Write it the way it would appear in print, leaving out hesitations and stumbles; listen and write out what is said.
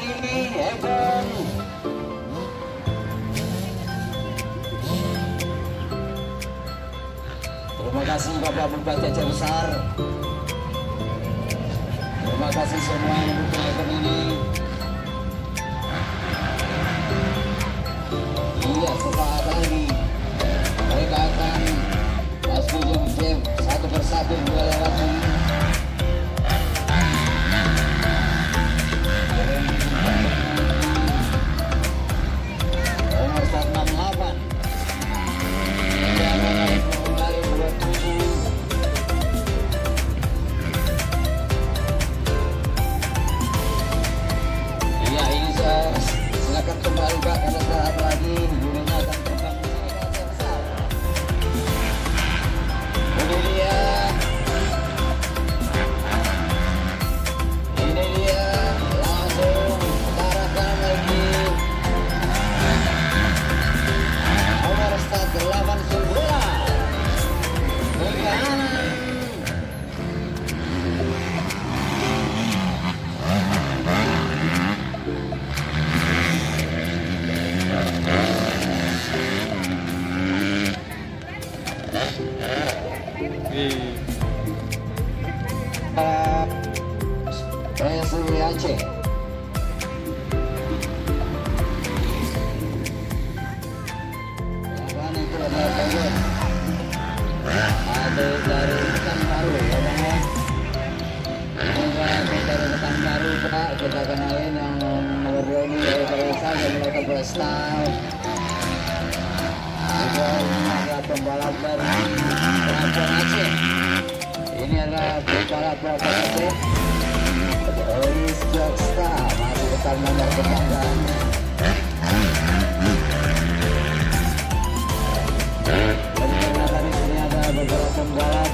ini Egon. Terima kasih Bapak Bupati Aceh Besar. Terima kasih semua yang mendukung event ini. Iya, sesaat lagi mereka akan pasti jam satu persatu melewati nomor 168 dari 27. Iya, ini silakan kembali Pak, karena saat lagi gurunya akan terbang ke besar. Ini dia langsung arahkan lagi nomor start 811 ke kanan. PSI Aceh. Lawan itu adalah Egon. Ada dari Pekanbaru ya Bang ya. Ini dari Pekanbaru Pak, kita kenalin yang nomor 2 ini dari Teresa yang melakukan freestyle. Egon ada pembalap dari Pelabuhan Aceh. Ini adalah pembalap Pelabuhan Aceh. Oris Joksta masih dekat nomor kebanggaan. Dan ternyata di sini ada beberapa pembalap